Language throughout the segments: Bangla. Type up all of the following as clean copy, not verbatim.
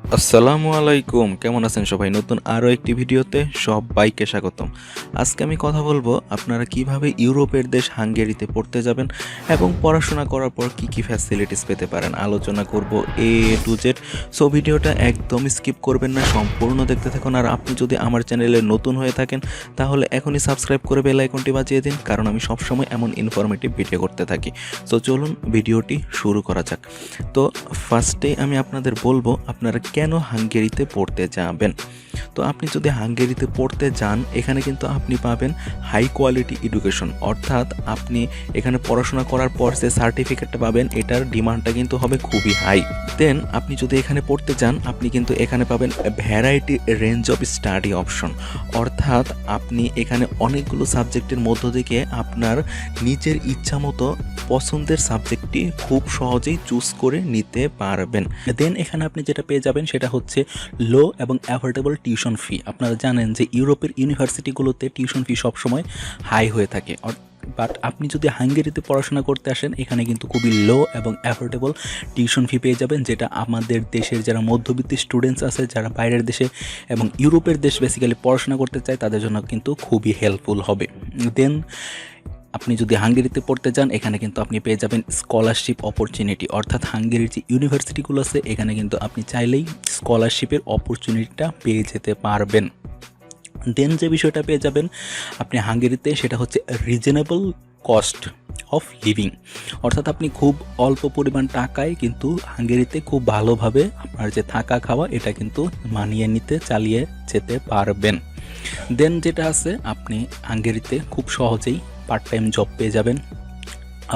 আসসালামু আলাইকুম, কেমন আছেন সবাই? নতুন আরও একটি ভিডিওতে সবাইকে স্বাগতম। আজকে আমি কথা বলবো আপনারা কিভাবে ইউরোপের দেশ হাঙ্গেরিতে পড়তে যাবেন এবং পড়াশোনা করার পর কি কি ফ্যাসিলিটিস পেতে পারেন। আলোচনা করব এ টু জেড। সো ভিডিওটা একদম স্কিপ করবেন না, সম্পূর্ণ দেখতে থাকুন। আর আপনি যদি আমার চ্যানেলে নতুন হয়ে থাকেন তাহলে এখনই সাবস্ক্রাইব করে বেল আইকনটি বাজিয়ে দিন, কারণ আমি সবসময় এমন ইনফরমেটিভ ভিডিও করতে থাকি। সো চলুন ভিডিওটি শুরু করা যাক। তো ফার্স্টে আমি আপনাদের বলবো আপনারা কেন হাঙ্গেরিতে পড়তে যাবেন। তো আপনি যদি হাঙ্গেরিতে পড়তে যান, এখানে কিন্তু আপনি পাবেন হাই কোয়ালিটি এডুকেশন, অর্থাৎ আপনি এখানে পড়াশোনা করার পর যে সার্টিফিকেটটা পাবেন এটার ডিমান্ডটা কিন্তু হবে খুবই হাই। দেন আপনি যদি এখানে পড়তে যান, আপনি কিন্তু এখানে পাবেন variety range of study option, অর্থাৎ আপনি এখানে অনেকগুলো সাবজেক্টের মধ্য থেকে আপনার নিজের ইচ্ছা মতো পছন্দের সাবজেক্টটি খুব সহজেই চুজ করে নিতে পারবেন। দেন এখানে আপনি যেটা পেয়ে যাবেন সেটা হচ্ছে লো এবং অ্যাফোর্ডেবল টিউশন ফি। আপনারা জানেন যে ইউরোপের ইউনিভার্সিটিগুলোতে টিউশন ফি সবসময় হাই হয়ে থাকে, বাট আপনি যদি হাঙ্গেরিতে পড়াশোনা করতে আসেন এখানে কিন্তু খুবই লো এবং অ্যাফোর্ডেবল টিউশন ফি পেয়ে যাবেন, যেটা আমাদের দেশের যারা মধ্যবিত্ত স্টুডেন্টস আছে, যারা বাইরের দেশে এবং ইউরোপের দেশ বেসিক্যালি পড়াশোনা করতে চায়, তাদের জন্য কিন্তু খুবই হেল্পফুল হবে। দেন আপনি যদি হাঙ্গেরিতে পড়তে যান, এখানে কিন্তু আপনি পেয়ে যাবেন স্কলারশিপ অপরচুনিটি, অর্থাৎ হাঙ্গেরির যে ইউনিভার্সিটিগুলো আছে এখানে কিন্তু আপনি চাইলেই স্কলারশিপের অপরচুনিটিটা পেয়ে যেতে পারবেন। দেন যে বিষয়টা পেয়ে যাবেন আপনি হাঙ্গেরিতে, সেটা হচ্ছে রিজনেবল কস্ট অফ লিভিং, অর্থাৎ আপনি খুব অল্প পরিমাণ টাকায় কিন্তু হাঙ্গেরিতে খুব ভালোভাবে আপনার যে থাকা খাওয়া এটা কিন্তু মানিয়ে নিতে চালিয়ে যেতে পারবেন। দেন যেটা আছে, আপনি হাঙ্গেরিতে খুব সহজেই পার্ট টাইম জব পেয়ে যাবেন।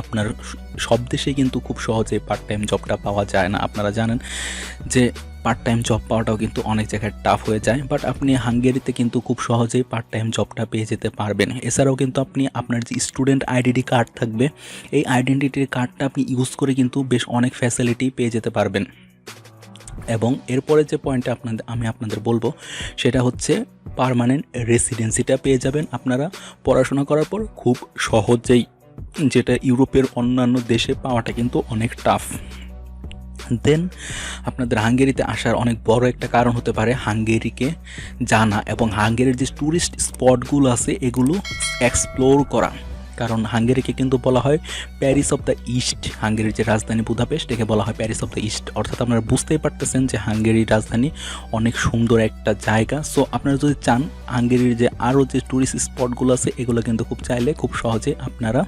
আপনার সব দেশেই কিন্তু খুব সহজে পার্ট টাইম জবটা পাওয়া যায় না। আপনারা জানেন যে পার্ট টাইম জব পাওয়াটাও কিন্তু অনেক জায়গায় টাফ হয়ে যায়, বাট আপনি হাঙ্গেরিতে কিন্তু খুব সহজেই পার্ট টাইম জবটা পেয়ে যেতে পারবেন। এছাড়াও কিন্তু আপনি আপনার যে স্টুডেন্ট আইডেন্টি কার্ড থাকবে, এই আইডেন্টিটির কার্ডটা আপনি ইউজ করে কিন্তু বেশ অনেক ফ্যাসিলিটি পেয়ে যেতে পারবেন। এবং এরপরে যে পয়েন্টটা আমি আপনাদের বলবো সেটা হচ্ছে পার্মানেন্ট রেসিডেন্সিটা পেয়ে যাবেন আপনারা পড়াশোনা করার পর খুব সহজেই, যেটা ইউরোপের অন্যান্য দেশে পাওয়াটা কিন্তু অনেক টাফ। দেন আপনাদের হাঙ্গেরিতে আসার অনেক বড় একটা কারণ হতে পারে হাঙ্গেরিকে জানা এবং হাঙ্গেরির যে ট্যুরিস্ট স্পটগুলো আছে এগুলো এক্সপ্লোর করা, কারণ হাঙ্গেরিকে কিন্তু বলা হয় প্যারিস অফ দ্য ইস্ট। হাঙ্গেরির যে রাজধানী বুদাপেস্ট একে বলা হয় প্যারিস অফ দ্য ইস্ট, অর্থাৎ আপনারা বুঝতেই পারতেছেন যে হাঙ্গেরির রাজধানী অনেক সুন্দর একটা জায়গা। সো আপনারা যদি চান হাঙ্গেরির যে আরও যে ট্যুরিস্ট স্পটগুলো আছে এগুলো কিন্তু খুব চাইলে খুব সহজে আপনারা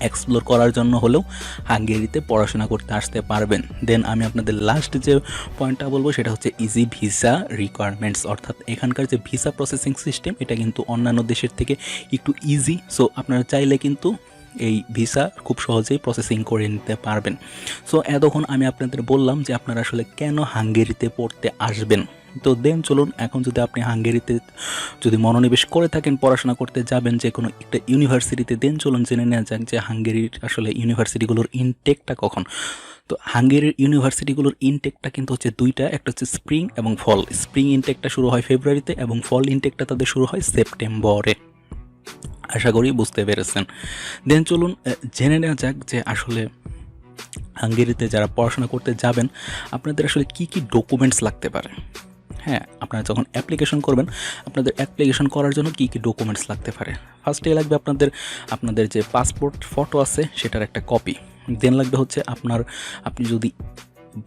এক্সপ্লোর করার জন্য হলেও হাঙ্গেরিতে পড়াশোনা করতে আসতে পারবেন। দেন আমি আপনাদের লাস্ট যে পয়েন্টটা বলবো সেটা হচ্ছে ইজি ভিসা রিকোয়ারমেন্টস, অর্থাৎ এখানকার যে ভিসা প্রসেসিং সিস্টেম এটা কিন্তু অন্যান্য দেশের থেকে একটু ইজি। সো আপনারা চাইলে কিন্তু এই ভিসা খুব সহজেই প্রসেসিং করে নিতে পারবেন। সো এতক্ষণ আমি আপনাদের বললাম যে আপনারা আসলে কেন হাঙ্গেরিতে পড়তে আসবেন। তো দেন চলুন, এখন যদি আপনি হাঙ্গেরিতে যদি মনোনিবেশ করে থাকেন, পড়াশোনা করতে যাবেন যে কোনো একটা ইউনিভার্সিটিতে, দেন চলুন জেনে নেওয়া যাক যে হাঙ্গেরির আসলে ইউনিভার্সিটিগুলোর ইনটেকটা কখন। তো হাঙ্গেরির ইউনিভার্সিটিগুলোর ইনটেকটা কিন্তু হচ্ছে দুইটা, একটা হচ্ছে স্প্রিং এবং ফল। স্প্রিং ইনটেকটা শুরু হয় ফেব্রুয়ারিতে এবং ফল ইনটেকটা তাদের শুরু হয় সেপ্টেম্বরে। আশা করি বুঝতে পেরেছেন। দেন চলুন জেনে নেওয়া যাক যে আসলে হাঙ্গেরিতে যারা পড়াশোনা করতে যাবেন আপনাদের আসলে কি কি ডকুমেন্টস লাগতে পারে। হ্যাঁ, আপনারা যখন অ্যাপ্লিকেশন করবেন আপনাদের অ্যাপ্লিকেশন করার জন্য কী কী ডকুমেন্টস লাগতে পারে। ফার্স্টে লাগবে আপনাদের যে পাসপোর্ট ফটো আছে সেটার একটা কপি। দেন লাগবে হচ্ছে আপনি যদি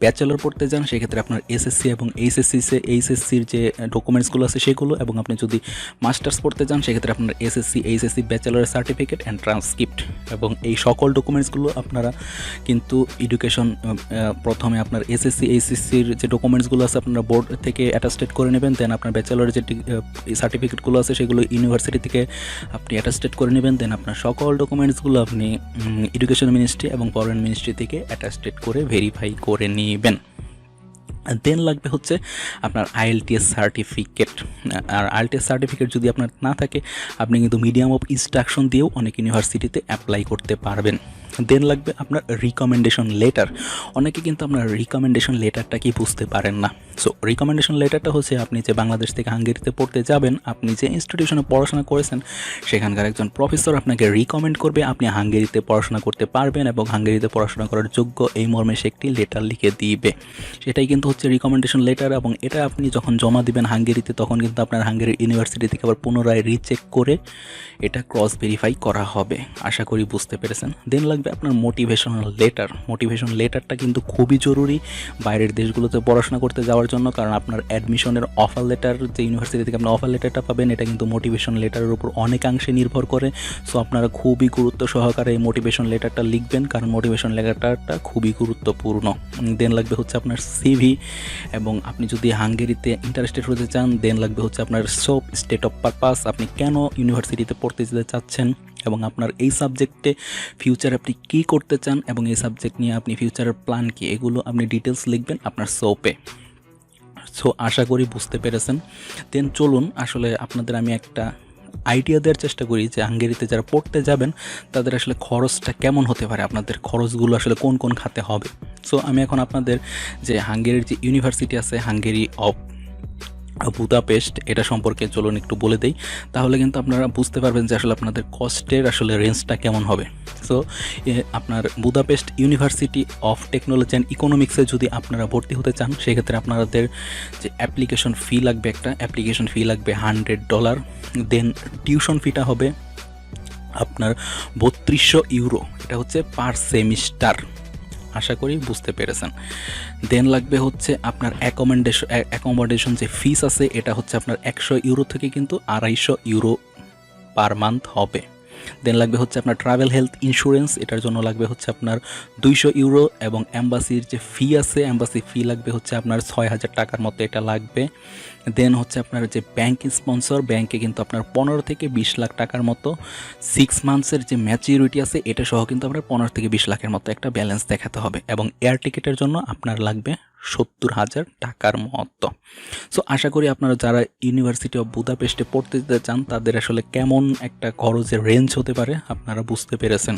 ব্যাচেলর পড়তে যান সেক্ষেত্রে আপনার এসএসসি এবং এইচএসসির যে ডকুমেন্টসগুলো আছে সেগুলো, এবং আপনি যদি মাস্টার্স পড়তে যান সেক্ষেত্রে আপনার এইচএসসি ব্যাচেলরের সার্টিফিকেট অ্যান্ড ট্রান্সক্রিপ্ট, এবং এই সকল ডকুমেন্টসগুলো আপনারা কিন্তু এডুকেশন প্রথমে আপনার এইচএসসির যে ডকুমেন্টসগুলো আছে আপনারা বোর্ড থেকে অ্যাটাস্টেড করে নেবেন। দেন আপনার ব্যাচেলরের যে সার্টিফিকেটগুলো আছে সেগুলো ইউনিভার্সিটি থেকে আপনি অ্যাটাস্টেড করে নেবেন। দেন আপনার সকল ডকুমেন্টসগুলো আপনি এডুকেশন মিনিস্ট্রি এবং ফরেন মিনিস্ট্রি থেকে অ্যাটাস্টেড করে ভেরিফাই করে নেবেন। দেন লাগবে হচ্ছে আপনার আইএলটিএস সার্টিফিকেট। আর আইএলটিএস সার্টিফিকেট যদি আপনার না থাকে আপনি কিন্তু মিডিয়াম অফ ইনস্ট্রাকশন দিয়েও অনেক ইউনিভার্সিটিতে অ্যাপ্লাই করতে পারবেন। দেন লাগবে আপনার রিকমেন্ডেশন লেটার। অনেকে কিন্তু আপনার রিকমেন্ডেশন লেটারটা কি বুঝতে পারেন না। সো রিকমেন্ডেশন লেটারটা হচ্ছে আপনি যে বাংলাদেশ থেকে হাঙ্গেরিতে পড়তে যাবেন, আপনি যে ইনস্টিটিউশনে পড়াশোনা করেছেন সেখানকার একজন প্রফেসর আপনাকে রিকমেন্ড করবে আপনি হাঙ্গেরিতে পড়াশোনা করতে পারবেন এবং হাঙ্গেরিতে পড়াশোনা করার যোগ্য, এই মর্মে সে একটি লেটার লিখে দিবে। সেটাই কিন্তু হচ্ছে রিকমেন্ডেশন লেটার, এবং এটা আপনি যখন জমা দিবেন হাঙ্গেরিতে তখন কিন্তু আপনার হাঙ্গেরির ইউনিভার্সিটি থেকে আবার পুনরায় রিচেক করে এটা ক্রস ভেরিফাই করা হবে। আশা করি বুঝতে পেরেছেন। দেন লাগবে আপনার মোটিভেশনাল লেটার। মোটিভেশন লেটারটা কিন্তু খুবই জরুরি বাইরের দেশগুলোতে পড়াশোনা করতে যাওয়ার জন্য, কারণ আপনার অ্যাডমিশনের অফার লেটার, যে ইউনিভার্সিটি থেকে আপনি অফার লেটারটা পাবেন, এটা কিন্তু মোটিভেশন লেটারের উপর অনেকাংশে নির্ভর করে। সো আপনারা খুবই গুরুত্ব সহকারে এই মোটিভেশন লেটারটা লিখবেন, কারণ মোটিভেশন লেটারটা খুবই গুরুত্বপূর্ণ। দেন লাগবে হচ্ছে আপনার সিভি, এবং আপনি যদি হাঙ্গেরিতে ইন্টারেস্টেড হতে চান দেন লাগবে হচ্ছে আপনার সব স্টেট অফ পারপাস, আপনি কেন ইউনিভার্সিটিতে পড়তে যেতে চাচ্ছেন এবং আপনার এই সাবজেক্টে ফিউচার আপনি কী করতে চান এবং এই সাবজেক্ট নিয়ে আপনি ফিউচারের প্ল্যান কী, এগুলো আপনি ডিটেলস লিখবেন আপনার সোপে। সো আশা করি বুঝতে পেরেছেন। দেন চলুন আসলে আপনাদের আমি একটা আইডিয়া দেওয়ার চেষ্টা করি যে হাঙ্গেরিতে যারা পড়তে যাবেন তাদের আসলে খরচটা কেমন হতে পারে, আপনাদের খরচগুলো আসলে কোন কোন খাতে হবে। সো আমি এখন আপনাদের যে হাঙ্গেরির যে ইউনিভার্সিটি আছে হাঙ্গেরি অফ বুদাপেস্ট, এটা সম্পর্কে চলুন একটু বলে দেই, তাহলে কিন্তু আপনারা বুঝতে পারবেন যে আসলে আপনাদের কস্টের আসলে রেঞ্জটা কেমন হবে। সো আপনার Budapest university of technology and ইকোনমিক্সে যদি আপনারা ভর্তি হতে চান সেক্ষেত্রে আপনাদের যে অ্যাপ্লিকেশন ফি লাগবে, একটা অ্যাপ্লিকেশন ফি লাগবে $100। দেন টিউশন ফিটা হবে আপনার 3200 ইউরো, এটা হচ্ছে পার সেমিস্টার। আশা করি বুঝতে পেরেছেন। দেন লাগবে হচ্ছে আপনার অ্যাকোমোডেশন যে ফিস আছে এটা হচ্ছে আপনার 100 ইউরো থেকে কিন্তু 250 ইউরো পার মান্থ হবে। দেন লাগবে হচ্ছে আপনার ট্রাভেল হেলথ ইন্স্যুরেন্স, এটার জন্য লাগবে হচ্ছে আপনার 200 ইউরো, এবং অ্যাম্বাসির যে ফি আছে অ্যাম্বাসি ফি লাগবে হচ্ছে আপনার 6000 টাকার মতো এটা লাগবে। দেন হচ্ছে আপনার যে ব্যাংক স্পন্সর, ব্যাংকে কিন্তু আপনার 15 থেকে 20 লাখ টাকার মতো 6 মান্থসের যে ম্যাচিউরিটি আছে এটা সহ কিন্তু আপনার 15 থেকে 20 লাখের মতো একটা ব্যালেন্স দেখাতে হবে, এবং এয়ার টিকিটের জন্য আপনার লাগবে 70,000 টাকার মতো। সো আশা করি আপনারা যারা ইউনিভার্সিটি অফ বুদাপেস্টে পড়তে যেতে চান তাদের আসলে কেমন একটা খরচের রেঞ্জ হতে পারে আপনারা বুঝতে পেরেছেন।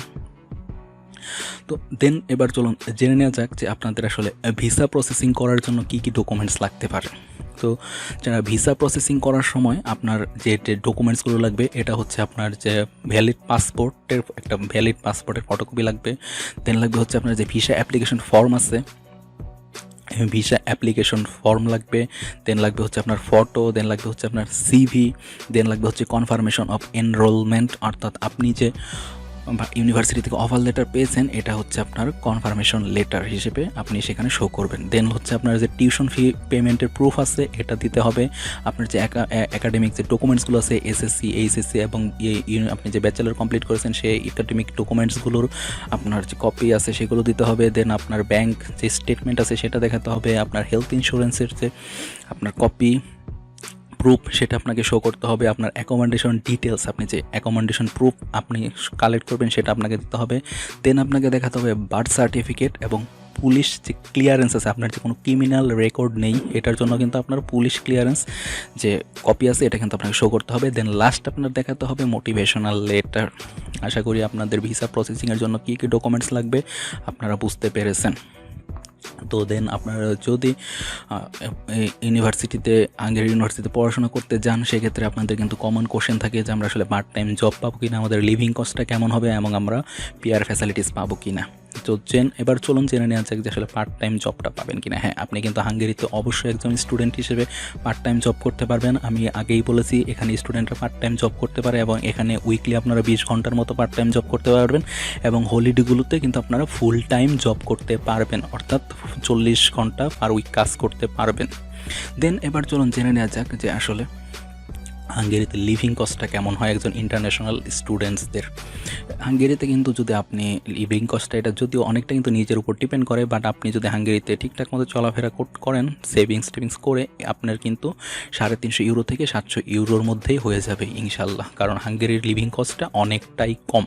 তো দেন এবার চলুন জেনে নেওয়া যাক যে আপনাদের আসলে ভিসা প্রসেসিং করার জন্য কী কী ডকুমেন্টস লাগতে পারে। তো যারা ভিসা প্রসেসিং করার সময় আপনার যে ডকুমেন্টসগুলো লাগবে এটা হচ্ছে আপনার যে ভ্যালিড পাসপোর্টের ফটোকপি লাগবে। দেন লাগবে হচ্ছে আপনার যে ভিসা অ্যাপ্লিকেশন ফর্ম আছে, ভিসা অ্যাপ্লিকেশন ফর্ম লাগবে। দেন লাগবে হচ্ছে আপনার ফটো, দেন লাগবে হচ্ছে আপনার সিভি, দেন লাগবে হচ্ছে কনফার্মেশন অফ এনরোলমেন্ট, অর্থাৎ আপনি যে ইউনিভার্সিটি থেকে অফার লেটার পেয়েছেন এটা হচ্ছে আপনার কনফার্মেশন লেটার হিসেবে আপনি সেখানে শো করবেন। দেন হচ্ছে আপনার যে টিউশন ফি পেমেন্টের প্রুফ আছে এটা দিতে হবে। আপনার যে একাডেমিক যে ডকুমেন্টসগুলো আছে এসএসসি, এইচএসসি এবং আপনি যে ব্যাচেলর কমপ্লিট করেছেন সেই একাডেমিক ডকুমেন্টসগুলোর আপনার যে কপি আছে সেগুলো দিতে হবে। দেন আপনার ব্যাংক যে স্টেটমেন্ট আছে সেটা দেখাতে হবে। আপনার হেলথ ইন্স্যুরেন্সের যে আপনার কপি প্রুফ সেটা আপনাকে শো করতে হবে। আপনার অ্যাকোমোডেশন ডিটেলস, আপনি যে অ্যাকোমোডেশন প্রুফ আপনি কালেক্ট করবেন সেটা আপনাকে দিতে হবে। দেন আপনাকে দেখাতে হবে বার্থ সার্টিফিকেট এবং পুলিশ যে ক্লিয়ারেন্স আছে, আপনার যে কোনো ক্রিমিনাল রেকর্ড নেই এটার জন্য কিন্তু আপনার পুলিশ ক্লিয়ারেন্স যে কপি আছে এটা কিন্তু আপনাকে শো করতে হবে। দেন লাস্ট আপনার দেখাতে হবে মোটিভেশনাল লেটার। আশা করি আপনাদের ভিসা প্রসেসিংয়ের জন্য কী কী ডকুমেন্টস লাগবে আপনারা বুঝতে পেরেছেন। তো দেন আপনারা যদি হাঙ্গেরি ইউনিভার্সিটিতে পড়াশোনা করতে যান সেক্ষেত্রে আপনাদের কিন্তু কমন কোশ্চেন থাকে যে আমরা আসলে পার্ট টাইম জব পাবো কিনা, আমাদের লিভিং কস্টটা কেমন হবে এবং আমরা পিআর ফ্যাসিলিটিস পাবো কিনা। তো এবার চলুন জেনে নেওয়া যাক যে আসলে পার্ট টাইম জবটা পাবেন কিনা। হ্যাঁ, আপনি কিন্তু হাঙ্গেরিতে অবশ্যই একজন স্টুডেন্ট হিসেবে পার্ট টাইম জব করতে পারবেন। আমি আগেই বলেছি এখানে স্টুডেন্টরা পার্ট টাইম জব করতে পারে এবং এখানে উইকলি আপনারা 20 ঘন্টার মতো পার্ট টাইম জব করতে পারবেন, এবং হলিডেগুলোতে কিন্তু আপনারা ফুল টাইম জব করতে পারবেন, অর্থাৎ 40 ঘন্টা পার উইক কাজ করতে পারবেন। দেন এবার চলুন জেনে নেওয়া যাক যে আসলে হাঙ্গেরিতে লিভিং কস্টটা কেমন হয় একজন ইন্টারন্যাশনাল স্টুডেন্টসদের। হাঙ্গেরিতে কিন্তু যদি আপনি লিভিং কস্টটা এটা যদিও অনেকটা কিন্তু নিজের উপর ডিপেন্ড করে, বাট আপনি যদি হাঙ্গেরিতে ঠিকঠাক মতো চলাফেরা করেন সেভিংস করে আপনার কিন্তু 350 ইউরো থেকে 700 ইউরোর মধ্যেই হয়ে যাবে ইনশাল্লাহ, কারণ হাঙ্গেরির লিভিং কস্টটা অনেকটাই কম।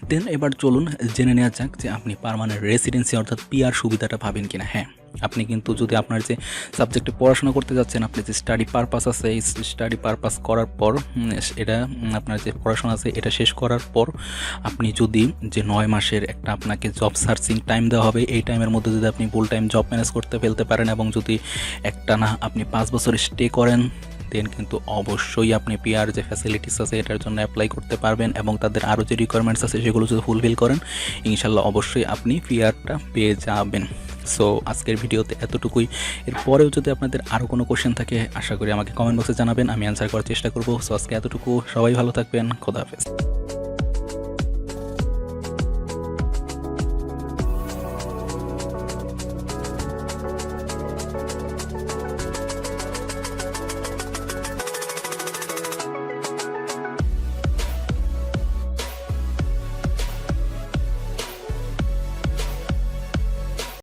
দেন এবার চলুন জেনে নেওয়া যাক যে আপনি পার্মানেন্ট রেসিডেন্সি অর্থাৎ পিআর সুবিধাটা পাবেন কিনা। হ্যাঁ, আপনি কিন্তু যদি আপনার যে সাবজেক্টে পড়াশোনা করতে যাচ্ছেন, আপনি যে স্টাডি পারপাস আছে এই স্টাডি পারপাস করার পর এটা আপনার যে পড়াশোনা আছে এটা শেষ করার পর আপনি যদি যে 9 মাসের একটা আপনাকে জব সার্চিং টাইম দেওয়া হবে, এই টাইমের মধ্যে যদি আপনি ফুল টাইম জব ম্যানেজ করতে ফেলতে পারেন এবং যদি একটা না আপনি 5 বছর স্টে করেন দেন কিন্তু অবশ্যই আপনি পিআর যে ফ্যাসিলিটিস আছে এটার জন্য অ্যাপ্লাই করতে পারবেন, এবং তাদের আরও যে রিকোয়ারমেন্টস আছে সেগুলো যদি ফুলফিল করেন ইনশাল্লাহ অবশ্যই আপনি পিআরটা পেয়ে যাবেন। সো আজকের ভিডিওতে এতটুকুই। এরপরেও যদি আপনাদের আরও কোনো কোশ্চেন থাকে আশা করি আমাকে কমেন্ট বক্সে জানাবেন, আমি অ্যান্সার করার চেষ্টা করব। সো আজকে এতটুকু, সবাই ভালো থাকবেন, খোদা হাফেজ।